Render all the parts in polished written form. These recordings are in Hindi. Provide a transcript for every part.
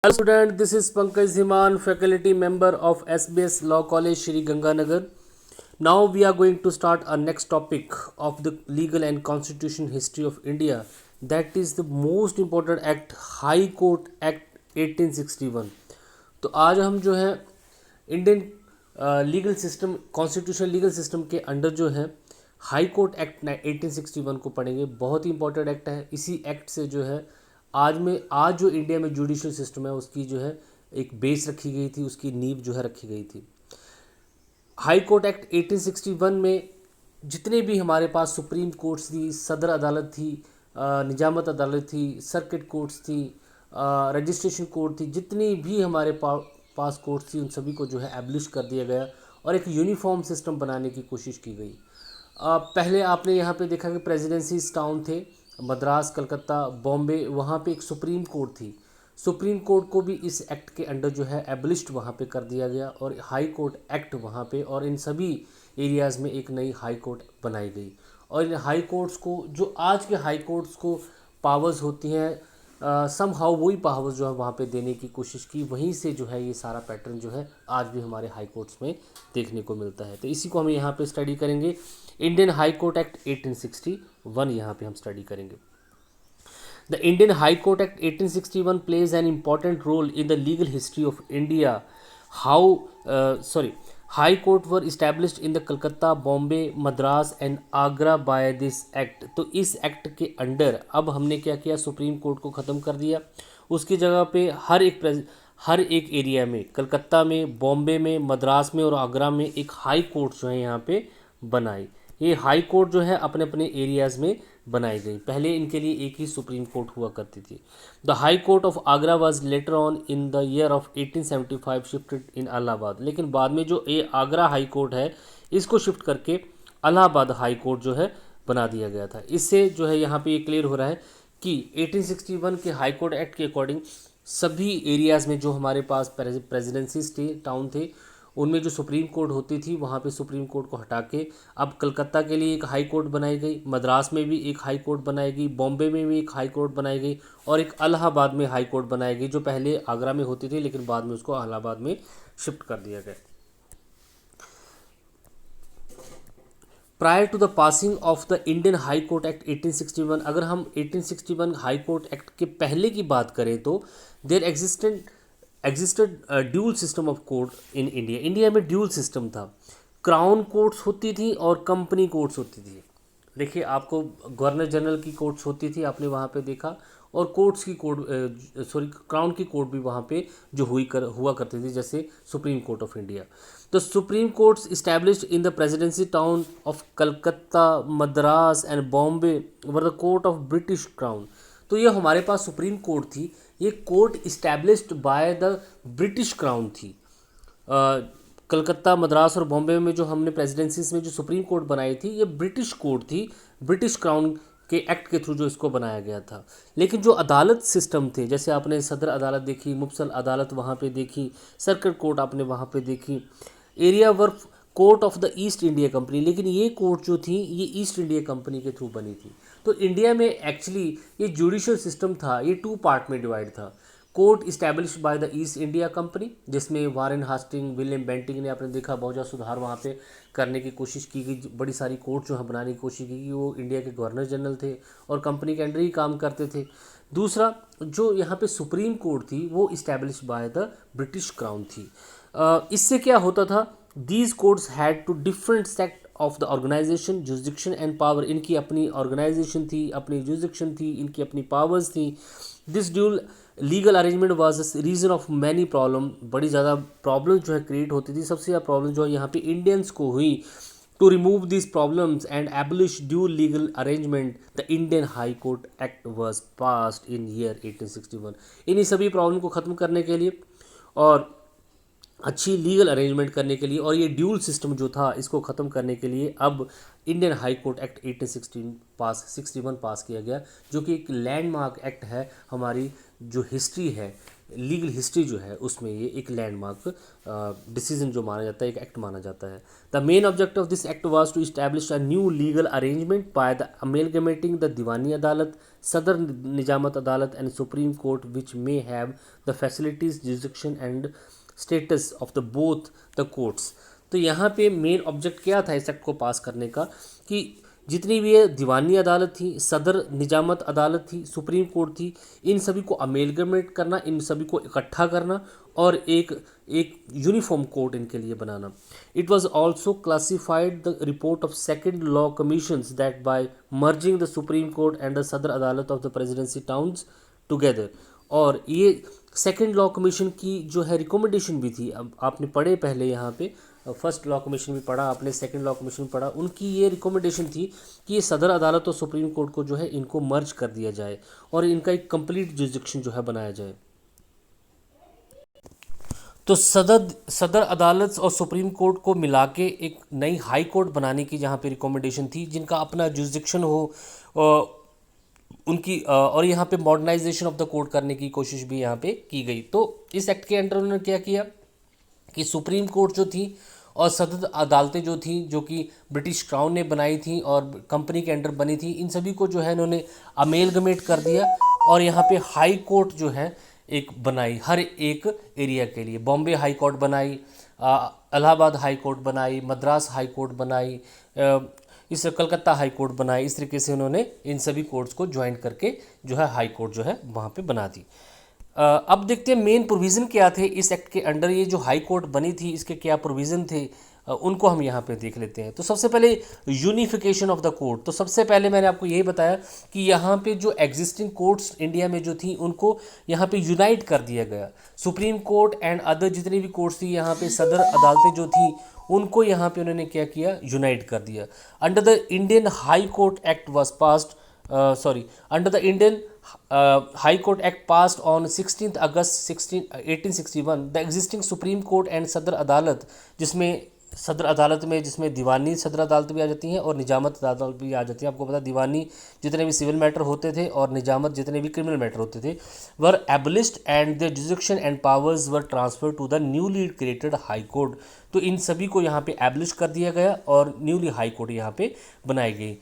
Hello student, this is Pankaj Dhiman, faculty member of SBS Law College, Shri Ganganagar. Now we are going to start our next topic of the legal and constitution history of India. That is the most important act, High Court Act 1861. तो आज हम जो है Indian legal system constitutional legal system के अंडर जो है हाई कोर्ट एक्ट 1861 को पढ़ेंगे। बहुत ही इंपॉर्टेंट एक्ट है। इसी एक्ट से जो है आज जो इंडिया में जुडिशल सिस्टम है उसकी जो है एक बेस रखी गई थी, उसकी नींव जो है रखी गई थी। हाई कोर्ट एक्ट 1861 में जितने भी हमारे पास सुप्रीम कोर्ट्स थी, सदर अदालत थी, निजामत अदालत थी, सर्किट कोर्ट्स थी, रजिस्ट्रेशन कोर्ट थी, जितनी भी हमारे पास कोर्ट्स थी उन सभी को जो है एब्लिश कर दिया गया और एक यूनिफॉर्म सिस्टम बनाने की कोशिश की गई। पहले आपने यहाँ पे देखा कि प्रेसिडेंसी टाउन थे, मद्रास, कलकत्ता, बॉम्बे, वहाँ पे एक सुप्रीम कोर्ट थी। सुप्रीम कोर्ट को भी इस एक्ट के अंडर जो है एबलिश्ड वहाँ पे कर दिया गया और हाई कोर्ट एक्ट वहाँ पे और इन सभी एरियाज़ में एक नई हाई कोर्ट बनाई गई। और इन हाई कोर्ट्स को जो आज के हाई कोर्ट्स को पावर्स होती हैं सम हाउ वही पावर्स जो है वहाँ पे देने की कोशिश की। वहीं से जो है ये सारा पैटर्न जो है आज भी हमारे हाई कोर्ट्स में देखने को मिलता है। तो इसी को हम यहाँ पे स्टडी करेंगे। इंडियन हाई कोर्ट एक्ट 1861 यहाँ पे हम स्टडी करेंगे। The Indian High Court Act 1861 plays an important role in the legal history of India. High Court were established in the Calcutta, Bombay, Madras and Agra by this Act. तो इस एक्ट के अंडर अब हमने क्या किया, सुप्रीम कोर्ट को ख़त्म कर दिया। उसकी जगह पे हर एक एरिया में, कलकत्ता में, बॉम्बे में, मद्रास में और आगरा में एक हाई कोर्ट जो है यहाँ पे बनाई। ये हाई कोर्ट जो है अपने अपने एरियाज़ में बनाई गई। पहले इनके लिए एक ही सुप्रीम कोर्ट हुआ करती थी। The high court of Agra was later on in the year of 1875 shifted in Allahabad. लेकिन बाद में जो ये आगरा हाई कोर्ट है इसको शिफ्ट करके इलाहाबाद हाई कोर्ट जो है बना दिया गया था। इससे जो है यहाँ पे ये क्लियर हो रहा है कि 1861 के हाई कोर्ट एक्ट के अकॉर्डिंग सभी एरियाज़ में जो हमारे पास प्रेसिडेंसीज थे, टाउन थे, उनमें जो सुप्रीम कोर्ट होती थी वहाँ पे सुप्रीम कोर्ट को हटा के अब कलकत्ता के लिए एक हाई कोर्ट बनाई गई, मद्रास में भी एक हाई कोर्ट बनाई गई, बॉम्बे में भी एक हाई कोर्ट बनाई गई और एक इलाहाबाद में हाई कोर्ट बनाई गई जो पहले आगरा में होती थी लेकिन बाद में उसको इलाहाबाद में शिफ्ट कर दिया गया। Prior to the passing of the Indian High Court Act 1861, अगर हम 1861 हाई कोर्ट एक्ट के पहले की बात करें तो there existed dual system of court in India. India में ड्यूल सिस्टम था। क्राउन कोर्ट्स होती थी और कंपनी कोर्ट्स होती थी। देखिए आपको गवर्नर जनरल की कोर्ट्स होती थी, आपने वहाँ पे देखा, और कोर्ट्स की क्राउन की कोर्ट भी वहाँ पे जो हुआ करती थी, जैसे सुप्रीम कोर्ट ऑफ इंडिया। तो supreme courts established in the presidency town of Calcutta, Madras and Bombay were the court of British crown. तो ये हमारे पास सुप्रीम कोर्ट थी, ये court established by the British crown थी। कलकत्ता, मद्रास और बॉम्बे में जो हमने प्रेसिडेंसीज में जो सुप्रीम कोर्ट बनाई थी ये ब्रिटिश कोर्ट थी, ब्रिटिश क्राउन के एक्ट के थ्रू जो इसको बनाया गया था। लेकिन जो अदालत सिस्टम थे, जैसे आपने सदर अदालत देखी, मुफस्सल अदालत वहाँ पे देखी, सर्किट कोर्ट आपने वहाँ पे देखी, area work court of the east India company, लेकिन ये कोर्ट जो थी ये ईस्ट इंडिया कंपनी के थ्रू बनी थी। तो इंडिया में एक्चुअली ये जुडिशल सिस्टम था, ये 2 पार्ट में डिवाइड था। Court established by the east India company, जिसमें वारेन हास्टिंग, विलियम बेंटिंग ने आपने देखा बहुत ज़्यादा सुधार वहाँ पे करने की कोशिश की गई। बड़ी सारी कोर्ट जो है बनाने की कोशिश की गई। वो इंडिया के गवर्नर जनरल थे और कंपनी के अंडर ही काम करते थे। दूसरा जो यहाँ पे सुप्रीम कोर्ट थी वो established by the British crown थी। इससे क्या होता था, these courts had two different sect of the organisation, jurisdiction and power. इनकी अपनी ऑर्गेनाइजेशन थी, अपनी जुरिसडिक्शन थी, इनकी अपनी पावर्स थी। This dual legal arrangement was the reason of many problem. बड़ी ज़्यादा प्रॉब्लम जो है क्रिएट होती थी। सबसे ज़्यादा प्रॉब्लम जो है यहाँ पे इंडियंस को हुई। To remove this problems and abolish dual legal arrangement the Indian High Court Act was passed in year 1861। इन्हीं सभी प्रॉब्लम को ख़त्म करने के लिए और अच्छी लीगल अरेंजमेंट करने के लिए और ये ड्यूल सिस्टम जो था इसको ख़त्म करने के लिए अब इंडियन हाई कोर्ट एक्ट 1861 पास किया गया, जो कि एक लैंडमार्क एक्ट है हमारी जो हिस्ट्री है लीगल हिस्ट्री जो है उसमें ये एक लैंडमार्क डिसीजन जो माना जाता है, एक एक्ट माना जाता है। The main object of this act was to establish a new legal arrangement by the amalgamating the Diwani Adalat, Sadar Nizamat Adalat and Supreme Court which may have the facilities, jurisdiction and status of the both the courts. तो यहाँ पे मेन ऑब्जेक्ट क्या था इस एक्ट को पास करने का, कि जितनी भी ये दीवानी अदालत थी, सदर निजामत अदालत थी, सुप्रीम कोर्ट थी, इन सभी को अमेलगमेट करना, इन सभी को इकट्ठा करना और एक एक यूनिफॉर्म कोर्ट इनके लिए बनाना। It was also classified the report of second law commission that by merging the Supreme Court and the Sadar Adalat of the presidency towns together. और ये सेकेंड लॉ कमीशन की जो है रिकमेंडेशन भी थी, अब आपने पढ़े पहले यहाँ पे फर्स्ट लॉ कमीशन भी पढ़ा आपने, सेकंड लॉ कमीशन भी पढ़ा, उनकी ये रिकमेंडेशन थी कि ये सदर अदालत और सुप्रीम कोर्ट को जो है इनको मर्ज कर दिया जाए और इनका एक कंप्लीट जुरिसडिक्शन जो है बनाया जाए। तो सदर अदालत और सुप्रीम कोर्ट को मिला के एक नई हाई कोर्ट बनाने की जहाँ पे रिकमेंडेशन थी, जिनका अपना जुरिसडिक्शन हो उनकी, और यहाँ पे मॉडर्नाइजेशन ऑफ द कोर्ट करने की कोशिश भी यहाँ पे की गई। तो इस एक्ट के अंडर उन्होंने क्या किया कि सुप्रीम कोर्ट जो थी और सदर अदालतें जो थी, जो कि ब्रिटिश क्राउन ने बनाई थी और कंपनी के अंडर बनी थी, इन सभी को जो है इन्होंने अमेलगमेट कर दिया और यहाँ पे हाई कोर्ट जो है एक बनाई हर एक एरिया के लिए। बॉम्बे हाई कोर्ट बनाई, इलाहाबाद हाई कोर्ट बनाई, मद्रास हाई कोर्ट बनाई, इस कलकत्ता हाई कोर्ट बनाई। इस तरीके से उन्होंने इन सभी कोर्ट्स को ज्वाइन करके जो है हाई कोर्ट जो है वहाँ पे बना दी। अब देखते हैं मेन प्रोविज़न क्या थे इस एक्ट के अंडर। ये जो हाई कोर्ट बनी थी इसके क्या प्रोविज़न थे, उनको हम यहाँ पे देख लेते हैं। तो सबसे पहले यूनिफिकेशन ऑफ द कोर्ट। तो सबसे पहले मैंने आपको यही बताया कि यहाँ पे जो एग्जिस्टिंग कोर्ट्स इंडिया में जो थी उनको यहाँ पे यूनाइट कर दिया गया। सुप्रीम कोर्ट एंड अदर जितनी भी कोर्ट्स थी यहाँ पे, सदर अदालतें जो थी उनको यहाँ पे उन्होंने क्या किया, यूनाइट कर दिया। Under the Indian High Court act was passed under the Indian High Court Act passed on 16th August 1861, the existing Supreme Court and सदर अदालत, जिसमें सदर अदालत में जिसमें दीवानी सदर अदालत भी आ जाती हैं और निजामत अदालत भी आ जाती है। आपको पता, दीवानी जितने भी सिविल मैटर होते थे और निजामत जितने भी क्रिमिनल मैटर होते थे, were abolished and the jurisdiction and powers were transfer to the newly created high court. तो इन सभी को यहाँ पे एबलिश कर दिया गया और न्यूली हाई कोर्ट यहाँ पे बनाई गई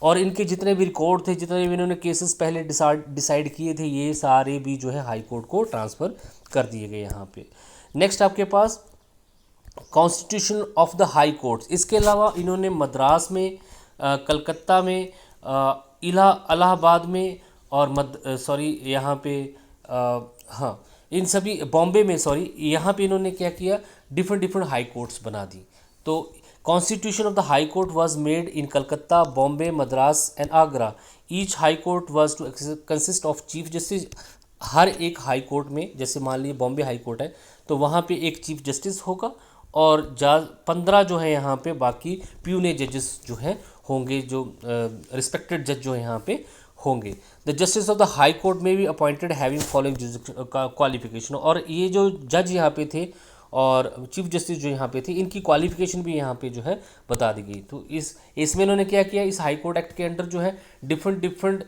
और इनके जितने भी रिकॉर्ड थे, जितने भी इन्होंने केसेस पहले डिसाइड किए थे, ये सारे भी जो है हाई कोर्ट को ट्रांसफ़र कर दिए गए यहाँ पे। नेक्स्ट आपके पास constitution of the high courts. इसके अलावा इन्होंने मद्रास में, कलकत्ता में, इलाहाबाद में और यहाँ पे हाँ इन सभी बॉम्बे में यहाँ पे इन्होंने क्या किया, डिफरेंट हाई कोर्ट्स बना दी। तो Constitution of the High Court was made in Calcutta, Bombay, Madras and Agra. Each High Court was to consist of Chief Justice. हर एक हाई कोर्ट में, जैसे मान लीजिए बॉम्बे हाई कोर्ट है तो वहाँ पे एक चीफ जस्टिस होगा और 15 जो है यहाँ पे बाकी प्यूने जजेस जो हैं होंगे, जो रिस्पेक्टेड जज जो है यहाँ पे होंगे। The justice of the high court में भी अपॉइंटेड हैविंग फॉलोइंग क्वालिफिकेशन। और ये जो जज यहाँ पे थे और चीफ जस्टिस जो यहाँ पे थे, इनकी क्वालिफिकेशन भी यहाँ पे जो है बता दी गई। तो इसमें इन्होंने क्या किया, इस हाई कोर्ट एक्ट के अंडर जो है डिफरेंट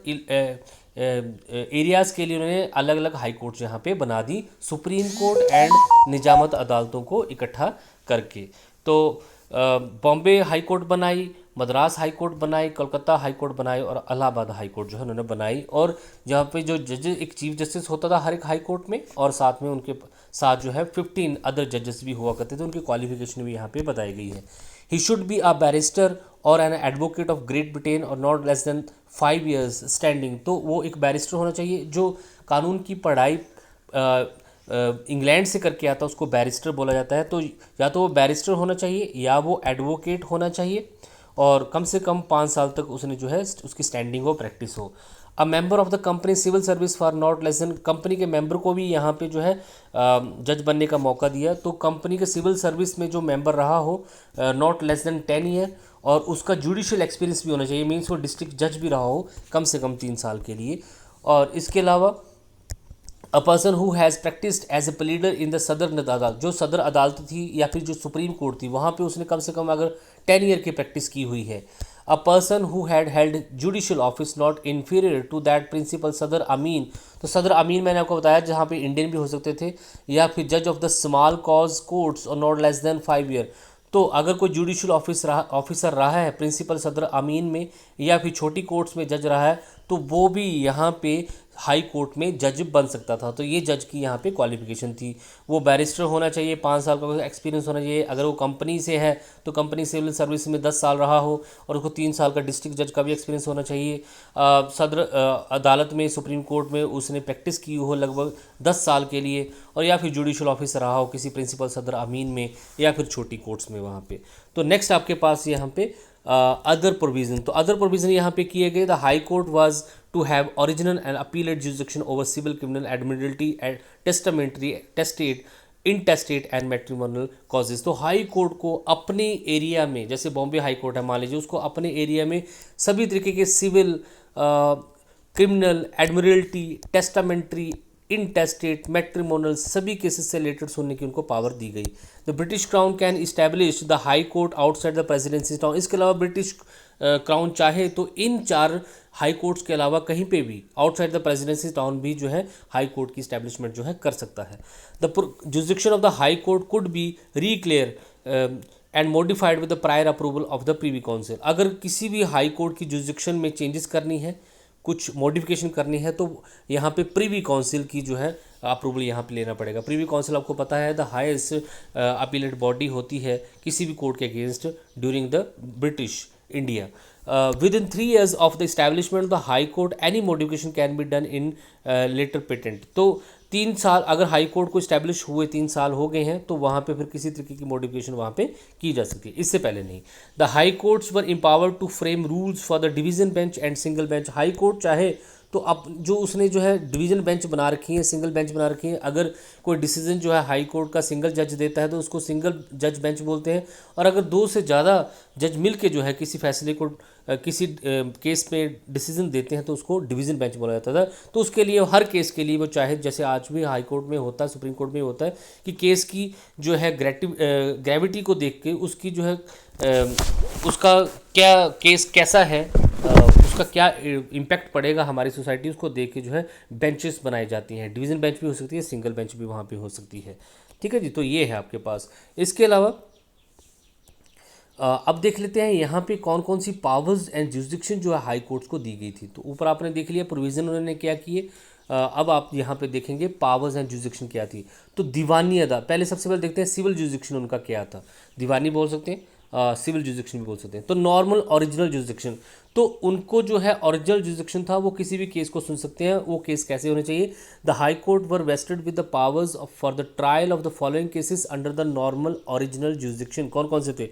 एरियाज़ के लिए उन्होंने अलग अलग हाई कोर्ट यहाँ पे बना दी, सुप्रीम कोर्ट एंड निजामत अदालतों को इकट्ठा करके। तो बॉम्बे हाई कोर्ट बनाई, मद्रास हाई कोर्ट बनाई, कोलकाता हाई कोर्ट बनाई और इलाहाबाद हाई कोर्ट जो है उन्होंने बनाई। और जहाँ पे जो जज एक चीफ जस्टिस होता था हर एक हाई कोर्ट में और साथ में उनके साथ जो है 15 अदर जजेस भी हुआ करते थे, उनकी क्वालिफिकेशन भी यहाँ पे बताई गई है। He should be a barrister और an advocate of Great Britain और not less than 5 years standing. तो वो एक बैरिस्टर होना चाहिए जो कानून की पढ़ाई इंग्लैंड से करके आता है, उसको बैरिस्टर बोला जाता है। तो या तो वो बैरिस्टर होना चाहिए या वो एडवोकेट होना चाहिए और कम से कम 5 साल तक उसने जो है उसकी स्टैंडिंग हो, प्रैक्टिस हो। A member of the company civil service for not less than, company के मेंबर को भी यहाँ पे जो है जज बनने का मौका दिया। तो कंपनी के सिविल सर्विस में जो मेंबर रहा हो नॉट लेस देन 10 year और उसका जुडिशियल एक्सपीरियंस भी होना चाहिए, मीन्स वो डिस्ट्रिक्ट जज भी रहा हो कम से कम 3 साल के लिए। और इसके अलावा a person who has practised as a pleader in the Sadar Adalat, जो सदर अदालत थी या फिर जो सुप्रीम कोर्ट थी वहाँ पे उसने कम से कम अगर 10 year की प्रैक्टिस की हुई है। A person who had held judicial office not inferior to that principal Sadar Amin. तो सदर अमीन मैंने आपको बताया जहाँ पे इंडियन भी हो सकते थे, या फिर जज of the small cause courts और नॉट लेस देन 5 ईयर। तो अगर कोई जुडिशियल ऑफिसर रहा है प्रिंसिपल सदर अमीन में, या फिर छोटी कोर्ट्स में जज रहा है, तो वो भी यहाँ पे हाई कोर्ट में जज बन सकता था। तो ये जज की यहाँ पे क्वालिफिकेशन थी। वो बैरिस्टर होना चाहिए, 5 साल का एक्सपीरियंस होना चाहिए। अगर वो कंपनी से है तो कंपनी सिविल सर्विस में 10 साल रहा हो, और उसको 3 साल का डिस्ट्रिक्ट जज का भी एक्सपीरियंस होना चाहिए। सदर अदालत में, सुप्रीम कोर्ट में उसने प्रैक्टिस की हो लगभग 10 साल के लिए, और या फिर जुडिशियल ऑफिसर रहा हो किसी प्रिंसिपल सदर अमीन में, या फिर छोटी कोर्ट्स में वहाँ पे। तो नेक्स्ट आपके पास यहाँ पे अदर प्रोविजन। तो अदर प्रोविजन यहाँ पे किए गए। The high court was to have original and appellate jurisdiction over civil, criminal, administrative and testamentary, testate, intestate and matrimonial causes. तो हाई कोर्ट को अपने एरिया में, जैसे बॉम्बे हाई कोर्ट है मान लीजिए, उसको अपने एरिया में सभी तरीके के सिविल, क्रिमिनल, एडमिरल्टी, टेस्टामेंट्री, इनटेस्टेट, मैट्रिमोनल सभी केसेस से रिलेटेड सुनने की उनको पावर दी गई। The British crown can establish the high court outside the presidency town. इसके अलावा ब्रिटिश क्राउन चाहे तो इन 4 हाई कोर्ट्स के अलावा कहीं पे भी आउटसाइड द प्रेसिडेंसी टाउन भी जो है हाई कोर्ट की इस्टेब्लिशमेंट जो है कर सकता है। The jurisdiction of the high court could be reclear and modified with the prior approval of the privy council. अगर किसी भी हाई कोर्ट की जुरिसडिक्शन में चेंजेस करनी है, कुछ मॉडिफिकेशन करनी है, तो यहाँ पे प्रीवी काउंसिल की जो है अप्रूवल यहाँ पे लेना पड़ेगा। प्रीवी काउंसिल आपको पता है द हाईएस्ट अपीलेट बॉडी होती है किसी भी कोर्ट के against during the British India. within 3 years of the establishment of the high court any modification can be done in later patent। तो 3 साल अगर हाई कोर्ट को इस्टेब्लिश हुए 3 साल हो गए हैं, तो वहाँ पे फिर किसी तरीके की मॉडिफिकेशन वहाँ पे की जा सकती है, इससे पहले नहीं। The high courts were empowered to frame rules for the division bench and single bench. High court चाहे तो अब जो उसने जो है डिवीजन बेंच बना रखी है, सिंगल बेंच बना रखी है। अगर कोई डिसीजन जो है हाई कोर्ट का सिंगल जज देता है तो उसको सिंगल जज बेंच बोलते हैं, और अगर 2 से ज़्यादा जज मिल के जो है किसी फैसले को किसी केस पे डिसीजन देते हैं तो उसको डिवीजन बेंच बोला जाता था। तो उसके लिए हर केस के लिए वो चाहे, जैसे आज भी हाई कोर्ट में होता है, सुप्रीम कोर्ट में होता है कि केस की जो है ग्रेविटी को देख के उसकी जो है उसका क्या केस कैसा है, उसका क्या इम्पैक्ट पड़ेगा हमारी सोसाइटी, उसको देख के जो है बेंचेस बनाई जाती हैं। डिवीज़न बेंच भी हो सकती है, सिंगल बेंच भी वहाँ पे हो सकती है। ठीक है जी, तो ये है आपके पास। इसके अलावा अब देख लेते हैं यहाँ पे कौन कौन सी पावर्स एंड जुरिसडिक्शन जो है हाई कोर्ट्स को दी गई थी। तो ऊपर आपने देख लिया प्रोविज़न उन्होंने क्या किए। अब आप यहाँ पे देखेंगे पावर्स एंड जुरिसडिक्शन क्या थी। तो दीवानी अदा, पहले सबसे पहले देखते हैं सिविल जुरिसडिक्शन उनका क्या था। दीवानी बोल सकते हैं, सिविल जुरिसडिक्शन भी बोल सकते हैं। तो नॉर्मल ओरिजिनल जुरिसडिक्शन, तो उनको जो है ओरिजिनल जुरिसडिक्शन था, वो किसी भी केस को सुन सकते हैं। वो केस कैसे होने चाहिए। The high court were wasted with the powers for the trial of the following cases under the normal original jurisdiction. कौन कौन से थे।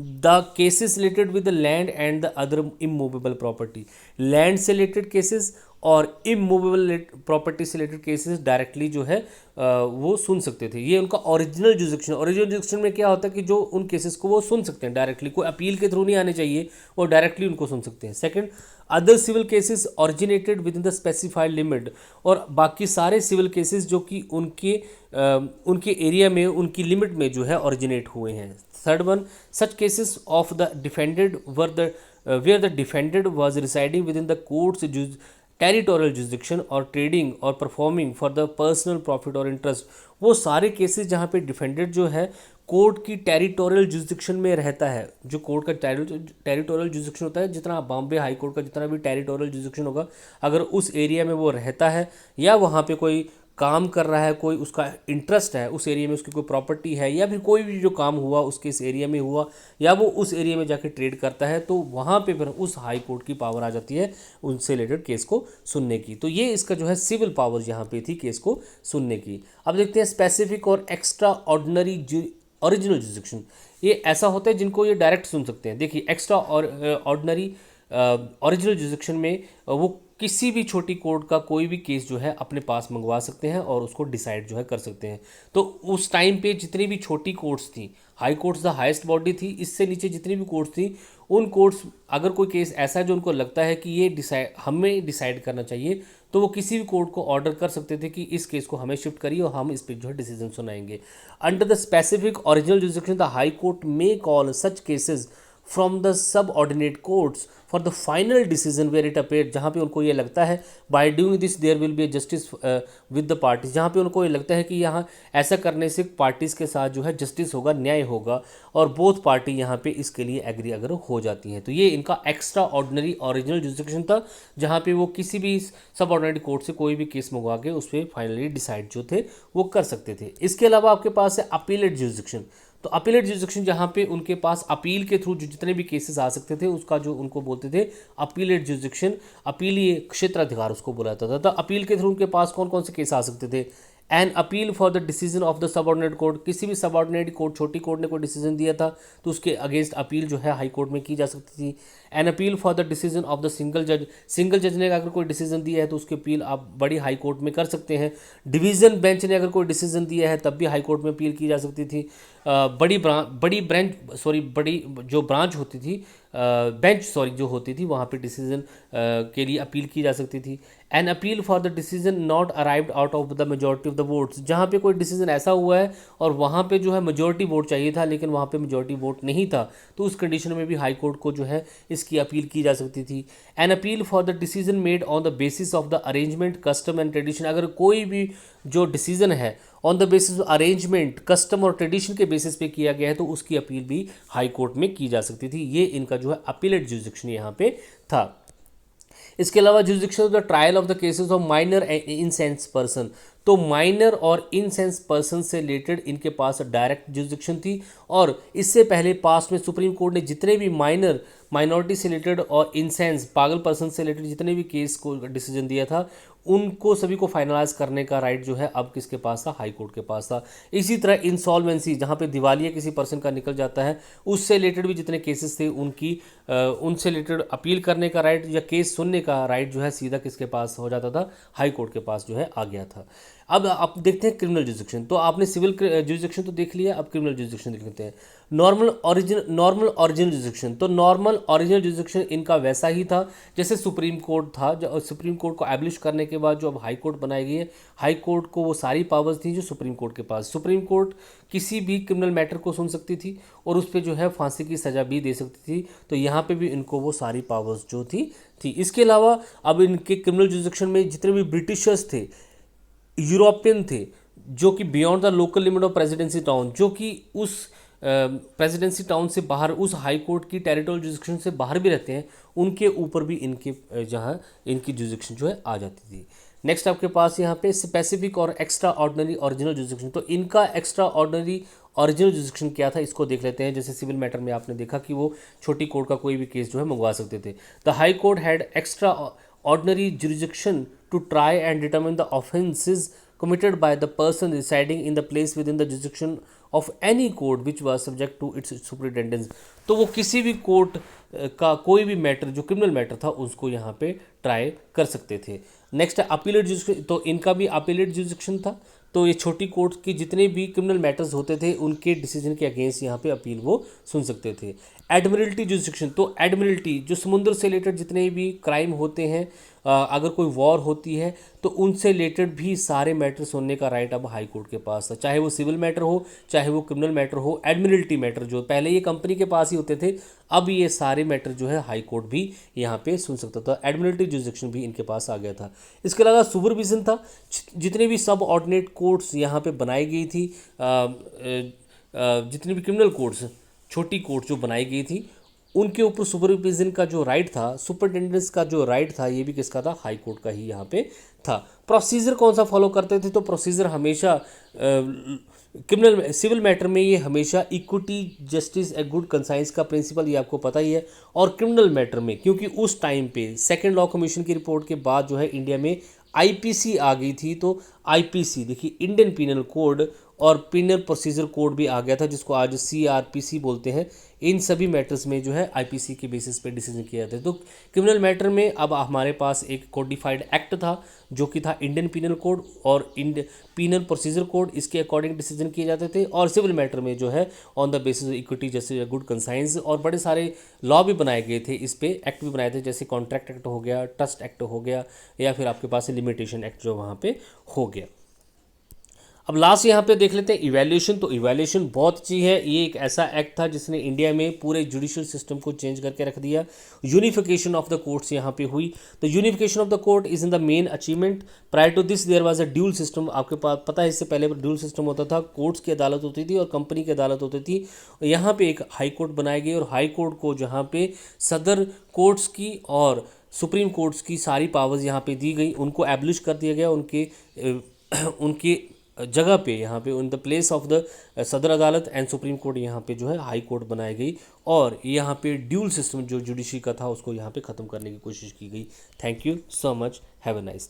The cases related with the land and the other immovable property. Land से रिलेटेड केसेस और इमूवेबल प्रॉपर्टी से रिलेटेड केसेस डायरेक्टली जो है वो सुन सकते थे। ये उनका ओरिजिनल जुरिसडिक्शन। ओरिजिनल जुरिसडिक्शन में क्या होता है कि जो उन केसेस को वो सुन सकते हैं डायरेक्टली, कोई अपील के थ्रू नहीं आने चाहिए, वो डायरेक्टली उनको सुन सकते हैं। Second, other civil cases originated within the specified limit, और बाकी सारे सिविल केसेस जो कि उनके एरिया में, उनकी लिमिट में जो है ओरिजिनेट हुए हैं। Third one, such cases of the defended were the where the defended was residing within the courts territorial jurisdiction और ट्रेडिंग और performing for the personal profit और इंटरेस्ट। वो सारे केसेस जहाँ पे डिफेंडेड जो है कोर्ट की टेरिटोरियल जुरिसडिक्शन में रहता है। जो कोर्ट का टेरिटोरियल जुरिसडिक्शन होता है, जितना बॉम्बे हाई कोर्ट का जितना भी टेरिटोरियल जुरिसडिक्शन होगा, अगर उस एरिया में वो रहता है या वहाँ पे कोई काम कर रहा है, कोई उसका इंटरेस्ट है उस एरिया में, उसकी कोई प्रॉपर्टी है, या फिर कोई भी जो काम हुआ उसके इस एरिया में हुआ, या वो उस एरिया में जाके ट्रेड करता है, तो वहाँ पे फिर उस हाई कोर्ट की पावर आ जाती है उनसे रिलेटेड केस को सुनने की। तो ये इसका जो है सिविल पावर्स यहाँ पे थी केस को सुनने की। अब देखते हैं स्पेसिफिक और एक्स्ट्रा ऑर्डिनरी ओरिजिनल जुरिसडिक्शन। ये ऐसा होता है जिनको ये डायरेक्ट सुन सकते हैं। देखिए एक्स्ट्रा और ऑर्डिनरी ओरिजिनल जुरिसडिक्शन में वो किसी भी छोटी कोर्ट का कोई भी केस जो है अपने पास मंगवा सकते हैं और उसको डिसाइड जो है कर सकते हैं। तो उस टाइम पे जितनी भी छोटी कोर्ट्स थी, high courts the highest body थी, इससे नीचे जितनी भी कोर्ट्स थी, उन कोर्ट्स अगर कोई केस ऐसा है जो उनको लगता है कि ये हमें डिसाइड करना चाहिए, तो वो किसी भी कोर्ट को ऑर्डर कर सकते थे कि इस केस को हमें शिफ्ट करिए और हम इस पर जो है डिसीजन सुनाएंगे। Under the specific original jurisdiction the high court may call such cases from the subordinate courts for the final decision where it appear, जहाँ पे उनको ये लगता है by doing this there will be justice with the parties, जहाँ पे उनको ये लगता है कि यहाँ ऐसा करने से पार्टीज़ के साथ जो है जस्टिस होगा, न्याय होगा, और बोथ पार्टी यहाँ पे इसके लिए एग्री अगर हो जाती हैं। तो ये इनका एक्स्ट्रा ऑर्डिनरी ओरिजिनल जुरिसडिक्शन था, जहाँ पे वो किसी भी सब ऑर्डिनरी कोर्ट से कोई भी केस मंगवा के उस पर फाइनली डिसाइड जो थे वो कर सकते थे। इसके अलावा आपके पास है अपीलेट जुरिसडिक्शन। तो अपीलेट जुरिसडिक्शन जहाँ पे उनके पास अपील के थ्रू जो जितने भी केसेस आ सकते थे उसका जो उनको बोलते थे अपीलेट जुरिसडिक्शन, अपीलीय क्षेत्राधिकार उसको बोला जाता था। तो अपील के थ्रू उनके पास कौन कौन से केस आ सकते थे? An appeal for the decision of the subordinate court, किसी भी सबऑर्डिनेट कोर्ट, छोटी कोर्ट ने कोई डिसीजन दिया था तो उसके अगेंस्ट अपील जो है हाई कोर्ट में की जा सकती थी। An appeal for the decision of the single जज, सिंगल जज ने अगर कोई डिसीजन दिया है तो उसकी अपील आप बड़ी हाई कोर्ट में कर सकते हैं। डिवीजन बेंच ने अगर कोई डिसीजन दिया है तब भी हाई कोर्ट में अपील की जा सकती थी। बड़ी जो ब्रांच होती थी, बेंच जो होती थी, वहाँ पे डिसीजन के लिए अपील की जा सकती थी। An appeal for the decision not arrived out of the majority of the votes, जहाँ पे कोई डिसीजन ऐसा हुआ है और वहाँ पे जो है मेजॉरिटी वोट चाहिए था लेकिन वहाँ पे मेजॉरिटी वोट नहीं था, तो उस कंडीशन में भी हाई कोर्ट को जो है इसकी अपील की जा सकती थी। An appeal for the decision made on the basis of the arrangement custom and tradition, अगर कोई भी जो डिसीजन है on the basis of arrangement custom और ट्रेडिशन के बेसिस पे किया गया है तो उसकी अपील भी हाई कोर्ट में की जा सकती थी। ये इनका जो है अपीलेट जुरिसडिक्शन यहाँ पे था। इसके अलावा jurisdiction of the trial of the cases of minor इनसेंस person, तो माइनर और इनसेंस पर्सन से रिलेटेड इनके पास डायरेक्ट जुरिसडिक्शन थी। और इससे पहले पास्ट में सुप्रीम कोर्ट ने जितने भी माइनॉरिटी से रिलेटेड और इनसेंस पागल पर्सन से रिलेटेड जितने भी केस को डिसीजन दिया था उनको सभी को फाइनलाइज करने का राइट जो है अब किसके पास था? हाई कोर्ट के पास था। इसी तरह इंसॉल्वेंसी, जहाँ पे दिवालिया किसी पर्सन का निकल जाता है, उससे रिलेटेड भी जितने केसेस थे उनसे रिलेटेड अपील करने का राइट या केस सुनने का राइट जो है सीधा किसके पास हो जाता था? हाई कोर्ट के पास जो है आ गया था। अब आप देखते हैं क्रिमिनल जुरिसडिक्शन। तो आपने सिविल जुरिसडिक्शन तो देख लिया, अब क्रिमिनल जुरिसडिक्शन देख लेते हैं। नॉर्मल ओरिजिनल जुरिसडिक्शन, तो नॉर्मल ओरिजिनल जुरिसडिक्शन इनका वैसा ही था जैसे सुप्रीम कोर्ट था। जो सुप्रीम कोर्ट को एब्लिश करने के बाद जो अब हाई कोर्ट बनाई गई है, हाई कोर्ट को वो सारी पावर्स थी जो सुप्रीम कोर्ट के पास। सुप्रीम कोर्ट किसी भी क्रिमिनल मैटर को सुन सकती थी और उस पर जो है फांसी की सज़ा भी दे सकती थी। तो यहाँ पे भी इनको वो सारी पावर्स जो थी। इसके अलावा अब इनके क्रिमिनल जुरिसडिक्शन में जितने भी ब्रिटिशर्स थे, यूरोपियन थे, जो कि beyond the local limit of presidency town, जो कि उस प्रेसिडेंसी टाउन से बाहर, उस हाई कोर्ट की टेरिटोरियल जुरिसडिक्शन से बाहर भी रहते हैं, उनके ऊपर भी इनके जहाँ इनकी जुरिसडिक्शन जो है आ जाती थी। नेक्स्ट आपके पास यहाँ पे स्पेसिफिक और एक्स्ट्रा ऑर्डिनरी ओरिजिनल जुरिसडिक्शन। तो इनका एक्स्ट्रा ऑर्डिनरी ओरिजिनल जुरिसडिक्शन क्या था, इसको देख लेते हैं। जैसे सिविल मैटर में आपने देखा कि वो छोटी कोर्ट का कोई भी केस जो है मंगवा सकते थे। The high court had extraordinary jurisdiction to try and determine the offences committed by the person residing in the place within the jurisdiction of any court which was subject to its superintendence। तो वो किसी भी कोर्ट का कोई भी मैटर जो क्रिमिनल मैटर था उसको यहाँ पे ट्राई कर सकते थे। नेक्स्ट है अपीलेट जुरिसडिक्शन। तो इनका भी अपीलेट जुरिसडिक्शन था। तो ये छोटी कोर्ट की जितने भी क्रिमिनल मैटर्स होते थे उनके डिसीजन के अगेंस्ट यहाँ पे अपील वो सुन सकते थे। एडमिरल्टी जुरिसडिक्शन, तो एडमिरल्टी जो समुद्र से रिलेटेड जितने भी क्राइम होते हैं, अगर कोई वॉर होती है तो उनसे रिलेटेड भी सारे मैटर सुनने का राइट अब हाई कोर्ट के पास था, चाहे वो सिविल मैटर हो चाहे वो क्रिमिनल मैटर हो। एडमिरल्टी मैटर जो पहले ये कंपनी के पास ही होते थे, अब ये सारे मैटर जो है हाई कोर्ट भी यहाँ पे सुन सकता था। एडमिरल्टी जुरिसडिक्शन भी इनके पास आ गया था। इसके अलावा सुपरविजन था। जितने भी सब ऑर्डिनेट कोर्ट्स यहाँ पे बनाई गई थी, जितने भी क्रिमिनल कोर्ट्स छोटी कोर्ट जो बनाई गई थी उनके ऊपर सुपरविजन का जो राइट था, सुपरिटेंडेंस का जो राइट था, ये भी किसका था? हाई कोर्ट का ही यहाँ पे था। प्रोसीजर कौन सा फॉलो करते थे? तो प्रोसीजर हमेशा क्रिमिनल सिविल मैटर में ये हमेशा equity justice a good conscience का प्रिंसिपल, ये आपको पता ही है। और क्रिमिनल मैटर में क्योंकि उस टाइम पे सेकेंड लॉ कमीशन की रिपोर्ट के बाद जो है इंडिया में आईपीसी आ गई थी। तो आईपीसी देखिए इंडियन पीनल कोड और पीनल प्रोसीजर कोड भी आ गया था जिसको आज सीआरपीसी बोलते हैं। इन सभी मैटर्स में जो है आईपीसी के बेसिस पे डिसीजन किए जाते हैं। तो क्रिमिनल मैटर में अब हमारे पास एक कोडिफाइड एक्ट था जो कि था इंडियन पीनल कोड और पीनल प्रोसीजर कोड, इसके अकॉर्डिंग डिसीजन किए जाते थे। और सिविल मैटर में जो है on the basis of equity जैसे गुड कंसाइंस, और बड़े सारे लॉ भी बनाए गए थे, इस पे एक्ट भी बनाए थे, जैसे कॉन्ट्रैक्ट एक्ट हो गया, ट्रस्ट एक्ट हो गया, या फिर आपके पास लिमिटेशन एक्ट जो वहाँ पे हो गया। अब लास्ट यहाँ पे देख लेते हैं इवैल्यूएशन। तो इवैल्यूएशन बहुत अच्छी है, ये एक ऐसा एक्ट था जिसने इंडिया में पूरे जुडिशियल सिस्टम को चेंज करके रख दिया। यूनिफिकेशन ऑफ द कोर्ट्स यहाँ पे हुई। The unification of the court is in the main achievement. Prior to this there was a dual system. आपके पास पता है इससे पहले ड्यूल सिस्टम होता था, कोर्ट्स की अदालत होती थी और कंपनी की अदालत होती थी। यहाँ पे एक हाई कोर्ट बनाई गई और हाई कोर्ट को जहाँ पे सदर कोर्ट्स की और सुप्रीम कोर्ट्स की सारी पावर्स यहाँ पे दी गई, उनको एब्लिश कर दिया गया। उनके जगह पे यहाँ पे in the place of the Sadar अदालत एंड सुप्रीम कोर्ट यहाँ पे जो है हाई कोर्ट बनाई गई और यहाँ पे ड्यूल सिस्टम जो जुडिशरी का था उसको यहाँ पे ख़त्म करने की कोशिश की गई। Thank you so much, have a nice day.